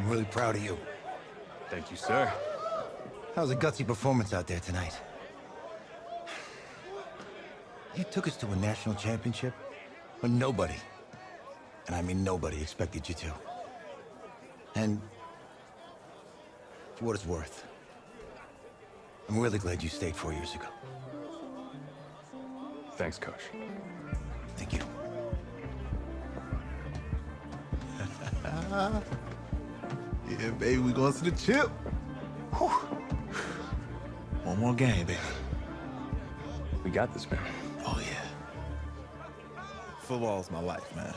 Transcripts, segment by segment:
I'm really proud of you. Thank you, sir. That was a gutsy performance out there tonight. You took us to a national championship when nobody, and I mean nobody, expected you to. And for what it's worth, I'm really glad you stayed 4 years ago. Thanks, Coach. Thank you. Yeah, baby, we going to the chip. Whew. One more game, baby. We got this, man. Oh, yeah. Football's my life, man.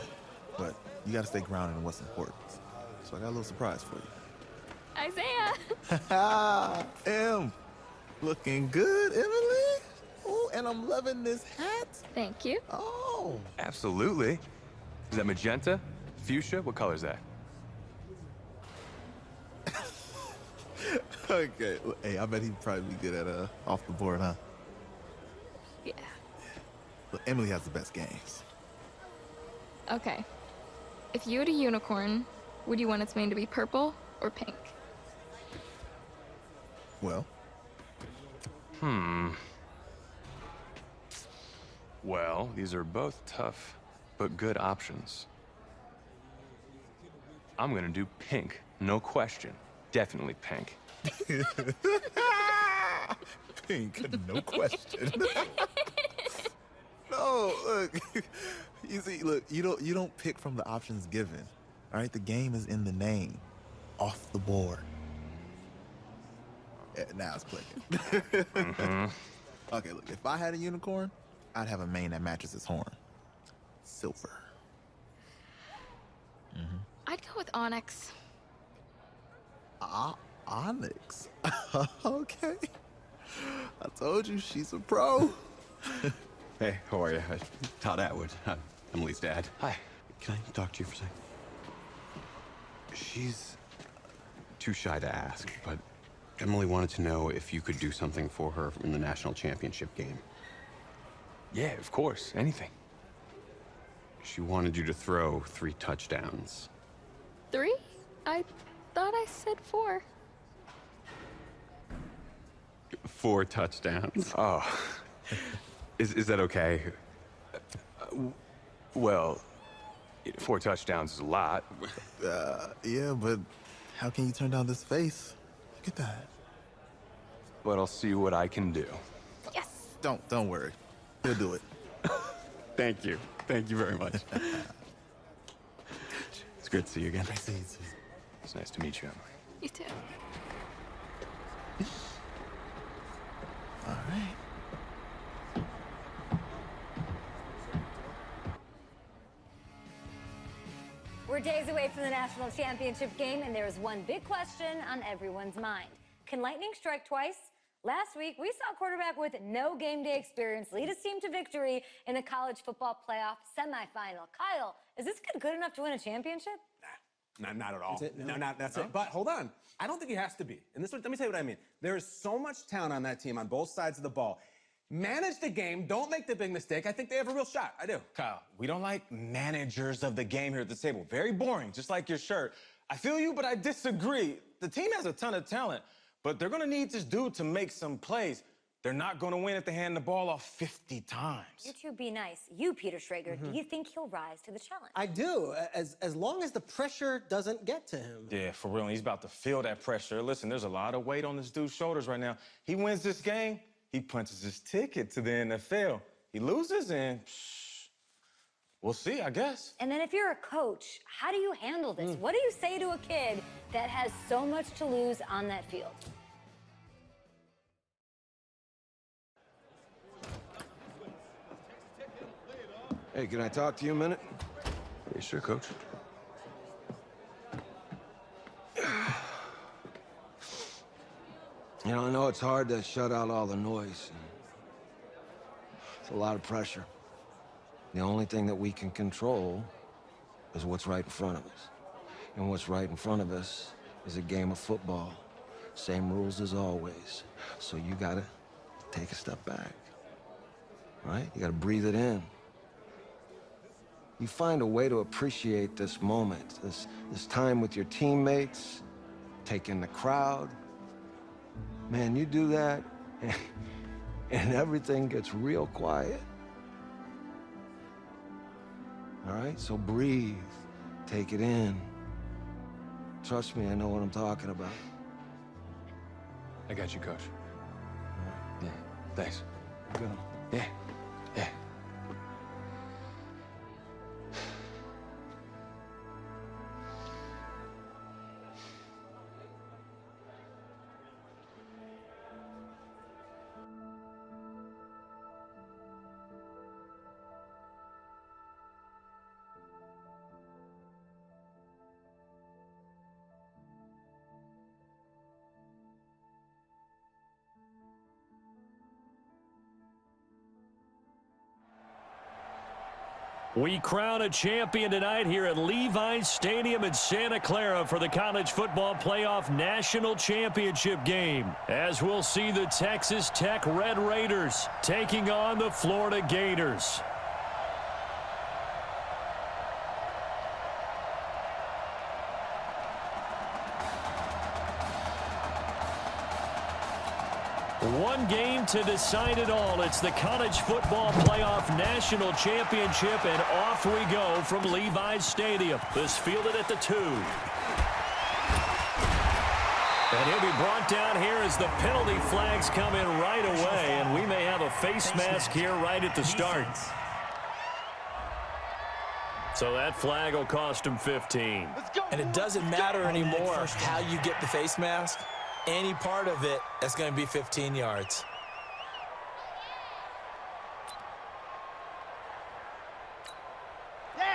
But you got to stay grounded in what's important. So I got a little surprise for you. Isaiah! Em, looking good, Emily. Oh, and I'm loving this hat. Thank you. Oh. Absolutely. Is that magenta? Fuchsia? What color is that? Okay. Hey, I bet he'd probably be good at off the board, huh? Yeah. Look, Emily has the best games. Okay. If you had a unicorn, would you want its mane to be purple or pink? Well, Well, these are both tough, but good options. I'm gonna do pink, no question. Definitely pink. pink, no question. No, look. You see, look, you don't pick from the options given. All right, the game is in the name, off the board. Yeah, now it's clicking. Okay, look, if I had a unicorn, I'd have a mane that matches its horn. Silver. I'd go with onyx. Onyx. Okay. I told you, she's a pro. Hey, how are you? Todd Atwood. I'm Emily's dad. Hi. Can I talk to you for a second? She's too shy to ask, but Emily wanted to know if you could do something for her in the national championship game. Yeah, of course. Anything. She wanted you to throw 3 touchdowns. 3? I thought I said 4. 4 touchdowns. Oh. Is that okay? Well, 4 touchdowns is a lot. Yeah, but how can you turn down this face? Look at that. But I'll see what I can do. Yes! Don't worry. He'll do it. Thank you. Thank you very much. It's great to see you again. I see, see. It's nice to meet you, Emily. You too. All right. We're days away from the national championship game, and there is one big question on everyone's mind. Can lightning strike twice? Last week, we saw a quarterback with no game day experience lead his team to victory in the college football playoff semifinal. Kyle, is this kid good enough to win a championship? Not at all. That's it. But hold on. I don't think he has to be. And let me tell you what I mean. There is so much talent on that team on both sides of the ball. Manage the game. Don't make the big mistake. I think they have a real shot. I do. Kyle, we don't like managers of the game here at the table. Very boring, just like your shirt. I feel you, but I disagree. The team has a ton of talent, but they're going to need this dude to make some plays. They're not going to win if they hand the ball off 50 times. You two be nice. You, Peter Schrager, do you think he'll rise to the challenge? I do, as long as the pressure doesn't get to him. Yeah, for real. He's about to feel that pressure. Listen, there's a lot of weight on this dude's shoulders right now. He wins this game, he punches his ticket to the NFL. He loses, and we'll see, I guess. And then if you're a coach, how do you handle this? What do you say to a kid that has so much to lose on that field? Hey, can I talk to you a minute? Yeah, sure, Coach. You know, I know it's hard to shut out all the noise. It's a lot of pressure. The only thing that we can control is what's right in front of us. And what's right in front of us is a game of football. Same rules as always. So you gotta take a step back. Right? You gotta breathe it in. You find a way to appreciate this moment, this time with your teammates, take in the crowd. Man, you do that, and everything gets real quiet. All right, so breathe, take it in. Trust me, I know what I'm talking about. I got you, Coach. Yeah, thanks. Good. Yeah, yeah. We crown a champion tonight here at Levi's Stadium in Santa Clara for the College Football Playoff National Championship game, as we'll see the Texas Tech Red Raiders taking on the Florida Gators. One game to decide it all. It's the College Football Playoff National Championship, and off we go from Levi's Stadium. This fielded at the 2. And he'll be brought down here as the penalty flags come in right away, and we may have a face mask here right at the start. So that flag will cost him 15. And it doesn't matter anymore how you get the face mask. Any part of it, that's going to be 15 yards.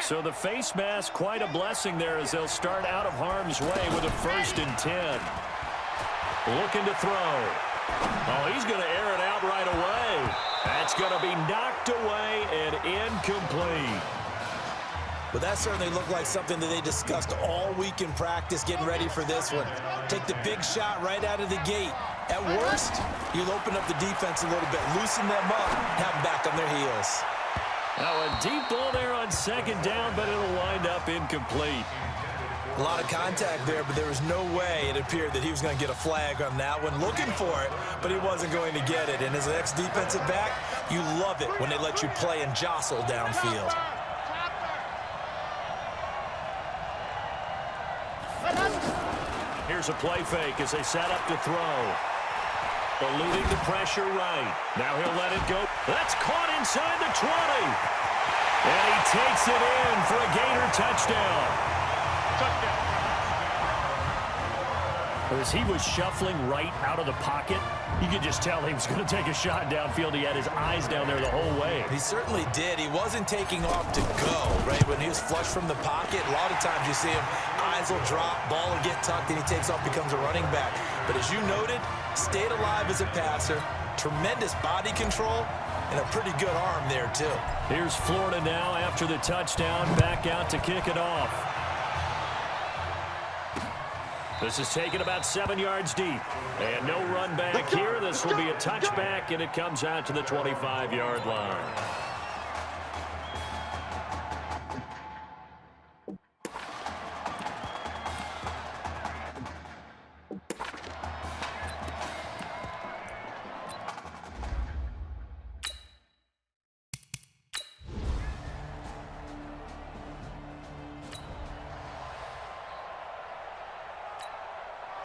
So the face mask, quite a blessing there as they'll start out of harm's way with a 1st and 10. Looking to throw. Oh, he's going to air it out right away. That's going to be knocked away and incomplete. But that certainly looked like something that they discussed all week in practice getting ready for this one. Take the big shot right out of the gate. At worst, you'll open up the defense a little bit, loosen them up, have them back on their heels. Now a deep ball there on 2nd down, but it'll wind up incomplete. A lot of contact there, but there was no way it appeared that he was going to get a flag on that one. Looking for it, but he wasn't going to get it. And as an ex-defensive back, you love it when they let you play and jostle downfield. Here's a play fake as they set up to throw. Eluding the pressure right. Now he'll let it go. That's caught inside the 20. And he takes it in for a Gator touchdown. As he was shuffling right out of the pocket, you could just tell he was going to take a shot downfield. He had his eyes down there the whole way. He certainly did. He wasn't taking off to go, right? When he was flush from the pocket, a lot of times you see him, eyes will drop, ball will get tucked, and he takes off, becomes a running back. But as you noted, stayed alive as a passer, tremendous body control, and a pretty good arm there, too. Here's Florida now after the touchdown, back out to kick it off. This is taken about 7 yards deep. And no run back here. This will be a touchback, and it comes out to the 25-yard line.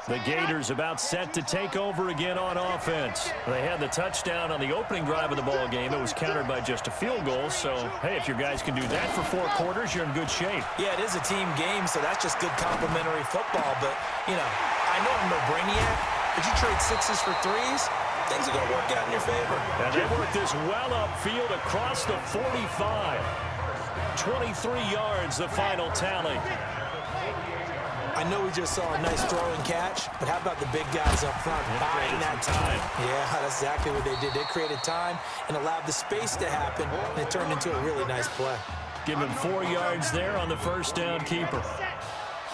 The Gators about set to take over again on offense. They had the touchdown on the opening drive of the ball game. It was countered by just a field goal. So, hey, if your guys can do that for 4 quarters, you're in good shape. Yeah, it is a team game, so that's just good complementary football. But, you know, I know I'm no brainiac, but you trade 6s for 3s, things are going to work out in your favor. And they work this well upfield across the 45. 23 yards, the final tally. I know we just saw a nice throw and catch, but how about the big guys up front buying that time? Yeah, that's exactly what they did. They created time and allowed the space to happen, and it turned into a really nice play. Given 4 yards there on the first down keeper.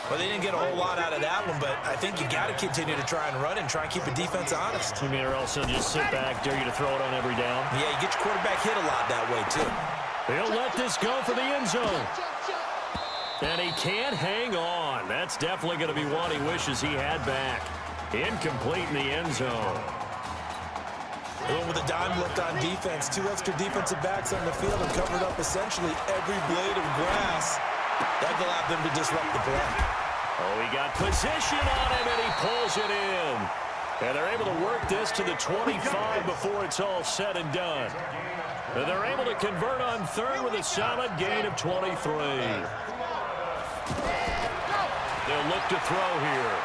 Well, they didn't get a whole lot out of that one, but I think you got to continue to try and run and try and keep the defense honest. You mean, or else they'll just sit back, dare you to throw it on every down? Yeah, you get your quarterback hit a lot that way, too. He'll let this go for the end zone. And he can't hang on. That's definitely going to be one he wishes he had back. Incomplete in the end zone. Going with a dime look on defense. 2 extra defensive backs on the field and covered up essentially every blade of grass. That allowed them to disrupt the play. Oh, he got position on him, and he pulls it in. And they're able to work this to the 25 before it's all said and done. And they're able to convert on third with a solid gain of 23. They'll look to throw here.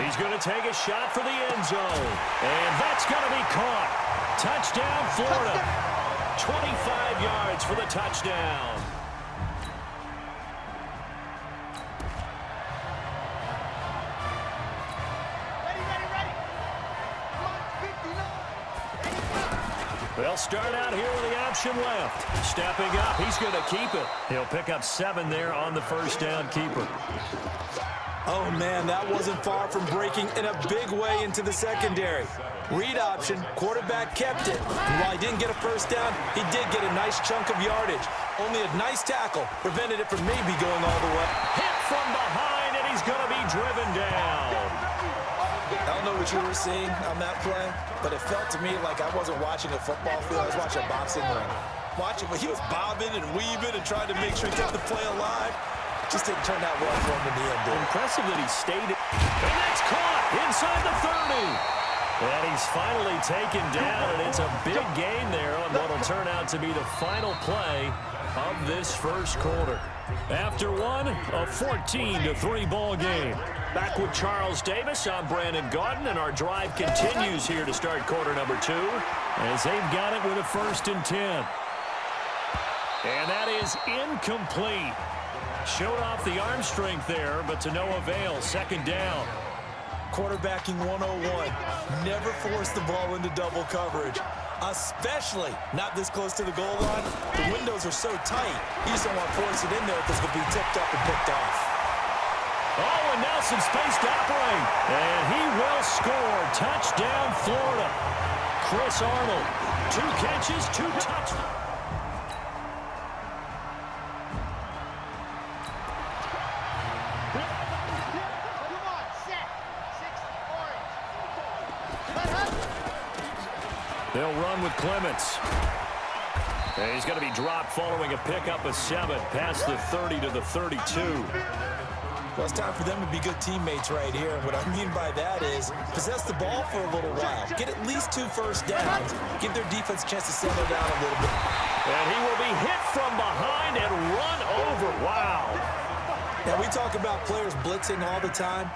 He's going to take a shot for the end zone. And that's going to be caught. Touchdown, Florida. 25 yards for the touchdown. They'll start out here with the option left. Stepping up, he's going to keep it. He'll pick up 7 there on the first down keeper. Oh, man, that wasn't far from breaking in a big way into the secondary. Read option, quarterback kept it. And while he didn't get a first down, he did get a nice chunk of yardage. Only a nice tackle prevented it from maybe going all the way. Hit from behind, and he's going to be driven down. I don't know what you were seeing on that play, but it felt to me like I wasn't watching a football field. I was watching a boxing ring. Watching, but he was bobbing and weaving and trying to make sure he kept the play alive. Just didn't turn out well for him in the end. Impressive that he stayed. And that's caught inside the 30. And he's finally taken down, and it's a big gain there on what will turn out to be the final play of this first quarter. After one, a 14-3 ball game. Back with Charles Davis, I'm Brandon Gaudin, and our drive continues here to start quarter number 2 as they've got it with a 1st and 10. And that is incomplete. Showed off the arm strength there, but to no avail. 2nd down. Quarterbacking 101. Never force the ball into double coverage, especially not this close to the goal line. The windows are so tight, you just don't want to force it in there because it'll be tipped up and picked off. Oh, and now some space to operate. And he will score. Touchdown, Florida. Chris Arnold. 2 catches, 2 touchdowns. They'll run with Clements. And he's going to be dropped following a pickup of 7 past the 30 to the 32. Well, it's time for them to be good teammates right here. And what I mean by that is possess the ball for a little while. Get at least 2 first downs. Give their defense a chance to settle down a little bit. And he will be hit from behind and run over. Wow. Now, we talk about players blitzing all the time.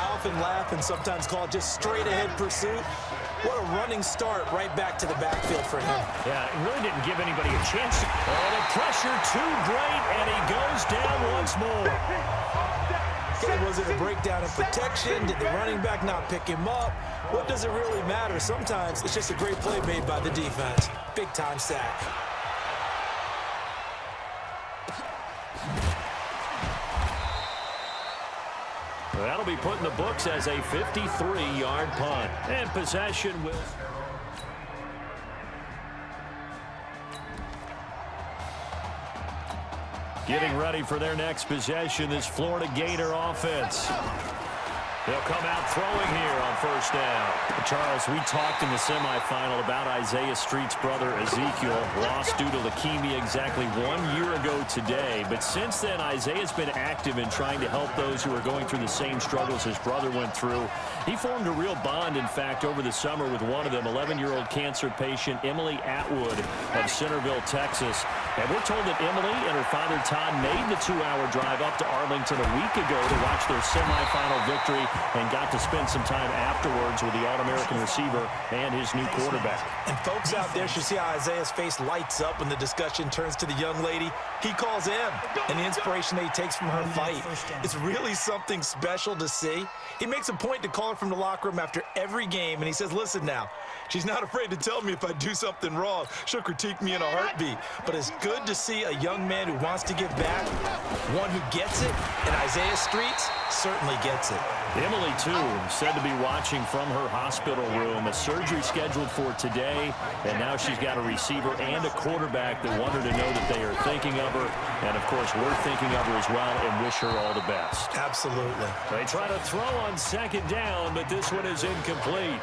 I often laugh and sometimes call it just straight-ahead pursuit. What a running start right back to the backfield for him. Yeah, it really didn't give anybody a chance. Oh, the pressure too great, and he goes down once more. Okay, was it a breakdown in protection? Did the running back not pick him up? What does it really matter? Sometimes it's just a great play made by the defense. Big-time sack. That'll be put in the books as a 53-yard punt. And possession will... Getting ready for their next possession, this Florida Gator offense. They'll come out throwing here on 1st down. Charles, we talked in the semifinal about Isaiah Street's brother Ezekiel, lost due to leukemia exactly 1 year ago today. But since then, Isaiah's been active in trying to help those who are going through the same struggles his brother went through. He formed a real bond, in fact, over the summer with one of them, 11-year-old cancer patient Emily Atwood of Centerville, Texas. And we're told that Emily and her father Todd made the 2-hour drive up to Arlington a week ago to watch their semifinal victory and got to spend some time afterwards with the All-American receiver and his new quarterback. And folks out there should see how Isaiah's face lights up when the discussion turns to the young lady he calls him and the inspiration that he takes from her fight. It's really something special to see. He makes a point to call her from the locker room after every game, and he says, listen now, she's not afraid to tell me if I do something wrong. She'll critique me in a heartbeat. But as good to see a young man who wants to give back, one who gets it, and Isaiah Streets certainly gets it. Emily, too, said to be watching from her hospital room. A surgery scheduled for today, and now she's got a receiver and a quarterback that want her to know that they are thinking of her. And, of course, we're thinking of her as well and wish her all the best. Absolutely. They try to throw on second down, but this one is incomplete.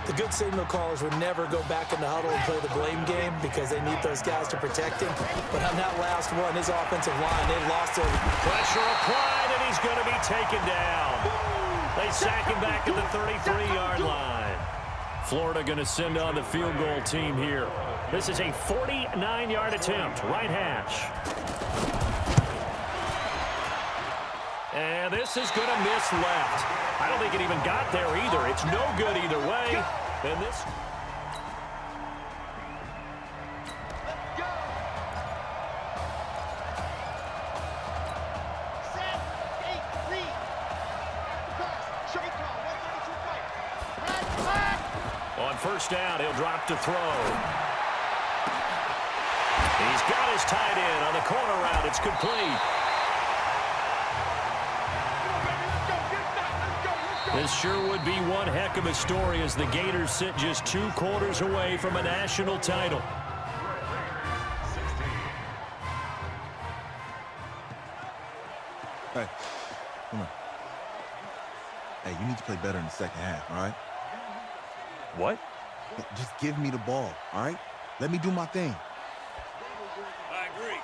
The good signal callers would never go back in the huddle and play the blame game because they need those guys to protect him. But on that last one, his offensive line, they lost it. Pressure applied, and he's going to be taken down. They sack him back at the 33-yard line. Florida going to send on the field goal team here. This is a 49-yard attempt, right hash. And this is going to miss left. I don't think it even got there either. It's no good either way. And this... On first down, he'll drop to throw. He's got his tight end on the corner route. It's complete. This sure would be one heck of a story as the Gators sit just 2 quarters away from a national title. Hey, come on. Hey, you need to play better in the second half, all right? What? Just give me the ball, all right? Let me do my thing. I agree.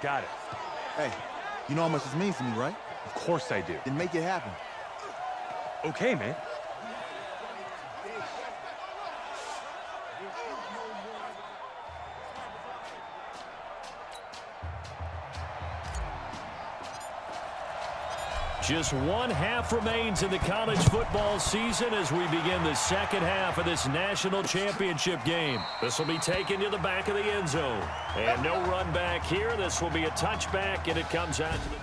Got it. Hey, you know how much this means to me, right? Of course I do. Then make it happen. Okay, man. Just 1 half remains in the college football season as we begin the second half of this national championship game. This will be taken to the back of the end zone. And no run back here. This will be a touchback, and it comes out to the...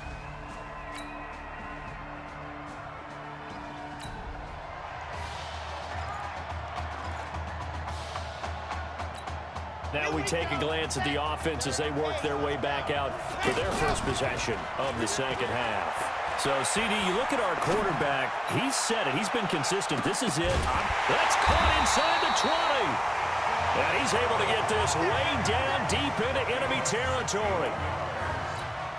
Now we take a glance at the offense as they work their way back out for their first possession of the second half. So, CD, you look at our quarterback. He's said it. He's been consistent. This is it. That's caught inside the 20. And he's able to get this way down deep into enemy territory.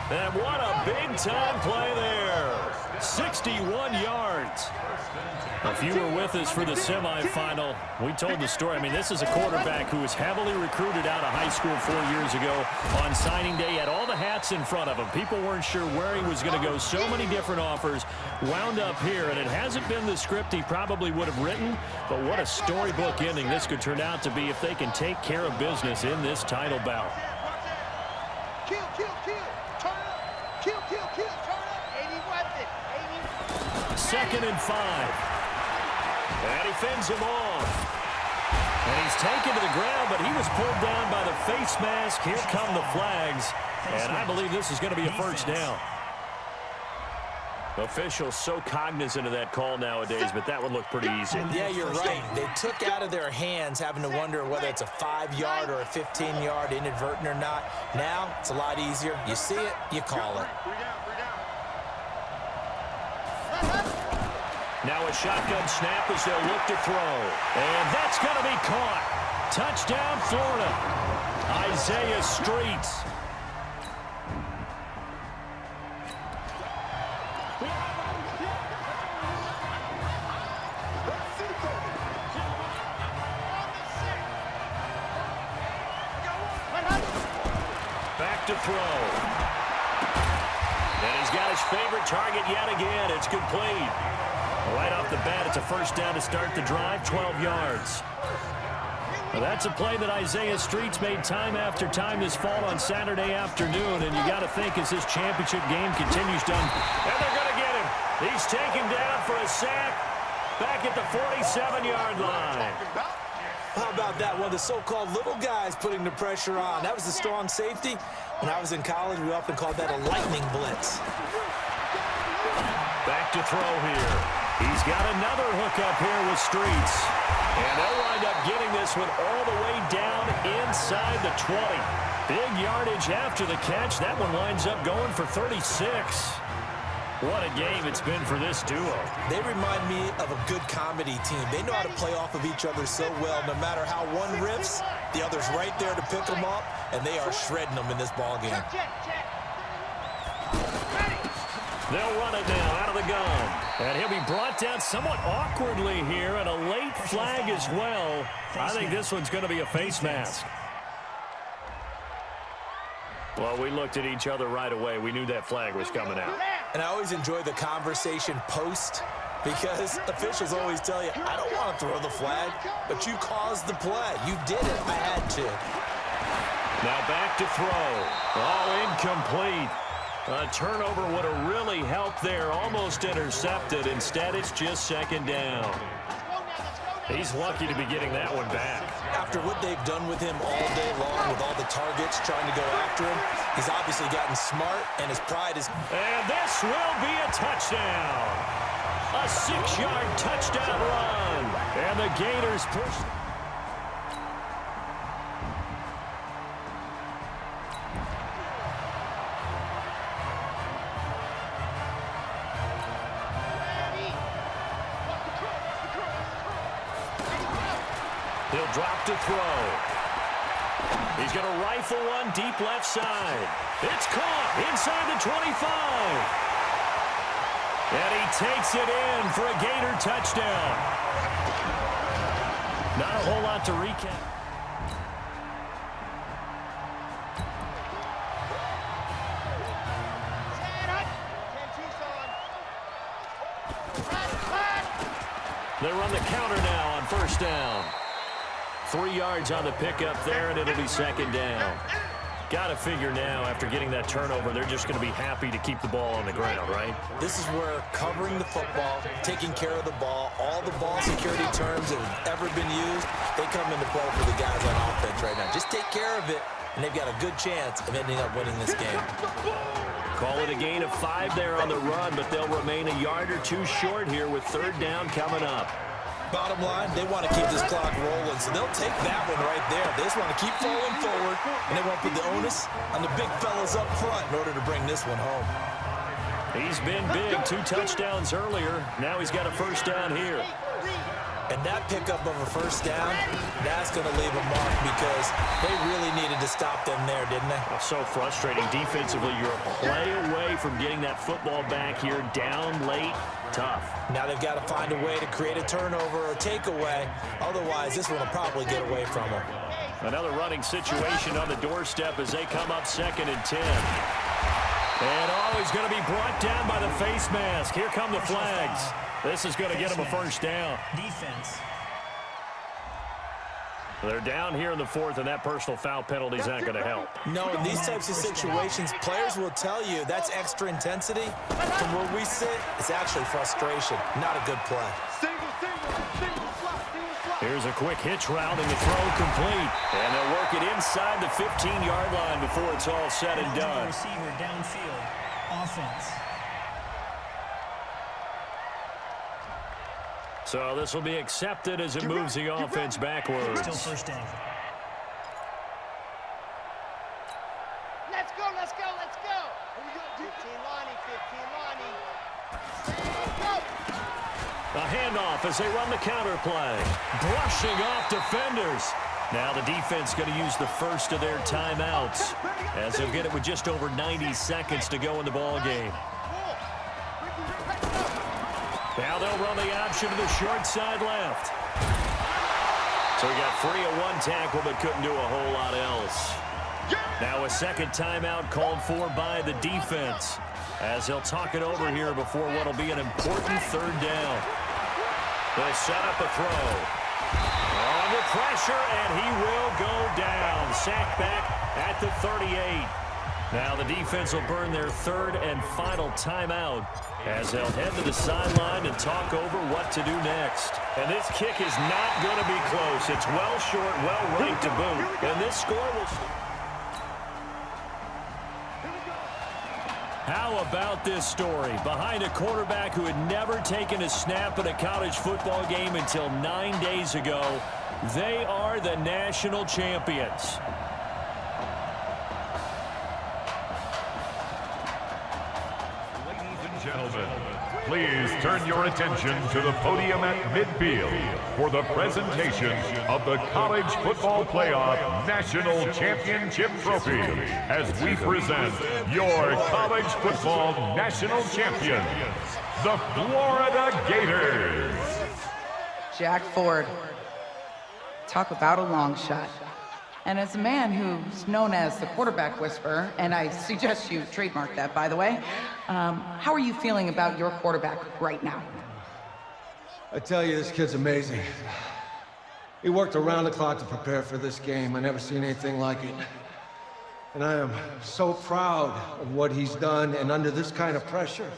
And what a big-time play there. 61 yards. If you were with us for the semifinal, we told the story. I mean, this is a quarterback who was heavily recruited out of high school 4 years ago. On signing day, had all the hats in front of him. People weren't sure where he was going to go. So many different offers. Wound up here, and it hasn't been the script he probably would have written. But what a storybook ending this could turn out to be if they can take care of business in this title bout. Kill, kill, kill. Turn up. Kill, kill, kill. Turn up. 80 weapon. 80. 2nd and 5. And he fends him off. And he's taken to the ground, but he was pulled down by the face mask. Here come the flags. And I believe this is going to be a first down. Officials so cognizant of that call nowadays, but that would look pretty easy. Yeah, you're right. They took out of their hands having to wonder whether it's a 5-yard or a 15-yard inadvertent or not. Now, it's a lot easier. You see it, you call it. Now a shotgun snap as they'll look to throw. And that's going to be caught. Touchdown, Florida. Isaiah Streets. Back to throw. And he's got his favorite target yet again. It's complete. Right off the bat, it's a first down to start the drive, 12 yards. Well, that's a play that Isaiah Streets made time after time this fall on Saturday afternoon, and you got to think as this championship game continues to... And they're going to get him. He's taken down for a sack back at the 47-yard line. How about that one? The so-called little guys putting the pressure on. That was the strong safety. When I was in college, we often called that a lightning blitz. Back to throw here. He's got another hookup here with Streets. And they'll wind up getting this one all the way down inside the 20. Big yardage after the catch. That one winds up going for 36. What a game it's been for this duo. They remind me of a good comedy team. They know how to play off of each other so well. No matter how one riffs, the other's right there to pick them up, and they are shredding them in this ballgame. They'll run it now out of the gun. And he'll be brought down somewhat awkwardly here, and a late flag as well. I think this one's going to be a face mask. Well, we looked at each other right away. We knew that flag was coming out. And I always enjoy the conversation post, because officials always tell you, I don't want to throw the flag, but you caused the play. You did it. I had to. Now back to throw. Oh, incomplete. A turnover would have really helped there. Almost intercepted. Instead, it's just second down. He's lucky to be getting that one back. After what they've done with him all day long, with all the targets trying to go after him, he's obviously gotten smart, and his pride is... And this will be a touchdown. A 6-yard touchdown run. And the Gators push... He'll drop to throw. He's going to rifle one deep left side. It's caught inside the 25. And he takes it in for a Gator touchdown. Not a whole lot to recap. They run the counter now on first down. 3 yards on the pickup there, and it'll be second down. Got to figure now, after getting that turnover, they're just going to be happy to keep the ball on the ground, right? This is where covering the football, taking care of the ball, all the ball security terms that have ever been used, they come into play for the guys on offense right now. Just take care of it, and they've got a good chance of ending up winning this game. Call it a gain of 5 there on the run, but they'll remain a yard or two short here with third down coming up. Bottom line, they want to keep this clock rolling, so they'll take that one right there. They just want to keep falling forward, and they want to put the onus on the big fellas up front in order to bring this one home. He's been big, 2 touchdowns earlier. Now he's got a first down here. And that pickup of a first down, that's going to leave a mark, because they really needed to stop them there, didn't they? So frustrating. Defensively, you're a play away from getting that football back here, down late, tough. Now they've got to find a way to create a turnover or takeaway. Otherwise, this one will probably get away from them. Another running situation on the doorstep as they come up 2nd and 10. And he's going to be brought down by the face mask. Here come the flags. This is going to get him a first down. Defense. They're down here in the 4th, and that personal foul penalty is not going to help. No, in these types of situations, players will tell you that's extra intensity. From where we sit, it's actually frustration, not a good play. Here's a quick hitch route, and the throw complete. And they'll work it inside the 15-yard line before it's all said and done. Receiver downfield. Offense. So this will be accepted as it moves the offense backwards. Still first down. Let's go, let's go, let's go. Here we go. 15 Lonnie. Go. A handoff as they run the counter play. Brushing off defenders. Now the defense going to use the first of their timeouts, as they'll get it with just over 90 seconds to go in the ball game. Now they'll run the option to the short side left. So he got free of one tackle, but couldn't do a whole lot else. Now a second timeout called for by the defense, as they'll talk it over here before what will be an important third down. They'll set up a throw. Under pressure, and he will go down. Sacked back at the 38. Now the defense will burn their third and final timeout, as they'll head to the sideline and talk over what to do next. And this kick is not going to be close. It's well short, well ranked to boot. And this score will... How about this story? Behind a quarterback who had never taken a snap at a college football game until 9 days ago, they are the national champions. Ladies and gentlemen, please turn your attention to the podium at midfield for the presentation of the College Football Playoff National Championship Trophy as we present your college football national champions, the Florida Gators. Jack Ford. Talk about a long shot. And as a man who's known as the quarterback whisperer, and I suggest you trademark that, by the way, how are you feeling about your quarterback right now? I tell you, this kid's amazing. He worked around the clock to prepare for this game. I never seen anything like it. And I am so proud of what he's done, and under this kind of pressure.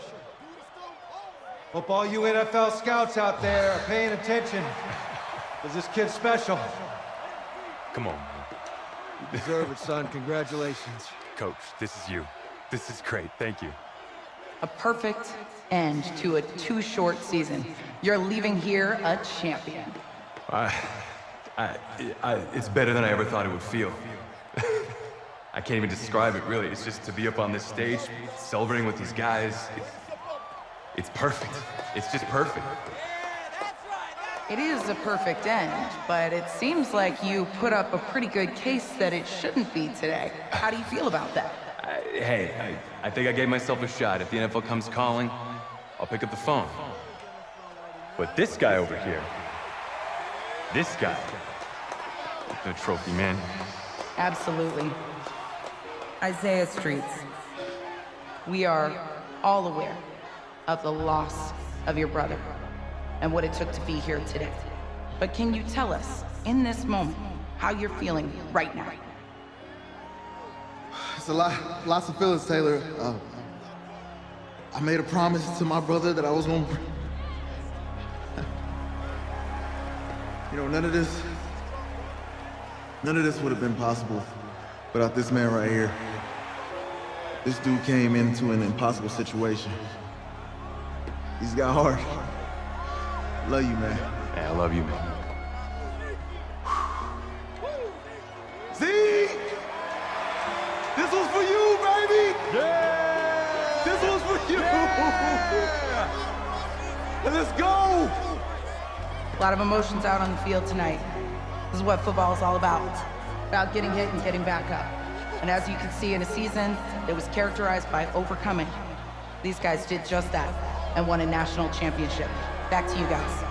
Hope all you NFL scouts out there are paying attention, because this kid's special. Come on, man. You deserve it, son. Congratulations. Coach, this is you. This is great. Thank you. A perfect end to a too short season. You're leaving here a champion. It's better than I ever thought it would feel. I can't even describe it, really. It's just to be up on this stage, celebrating with these guys. It's perfect. It's just perfect. It is a perfect end, but it seems like you put up a pretty good case that it shouldn't be today. How do you feel about that? I think I gave myself a shot. If the NFL comes calling, I'll pick up the phone. But this guy over here, this guy, the trophy, man. Absolutely. Isaiah Streets, we are all aware of the loss of your brother and what it took to be here today. But can you tell us, in this moment, how you're feeling right now? It's lots of feelings, Taylor. I made a promise to my brother that I was gonna... You know, none of this would have been possible without this man right here. This dude came into an impossible situation. He's got heart. Love you, man. Yeah, I love you, man. Z! This was for you, baby! Yeah! This was for you! Yeah! Let's go! A lot of emotions out on the field tonight. This is what football is all about getting hit and getting back up. And as you can see, in a season that was characterized by overcoming, these guys did just that and won a national championship. Back to you guys.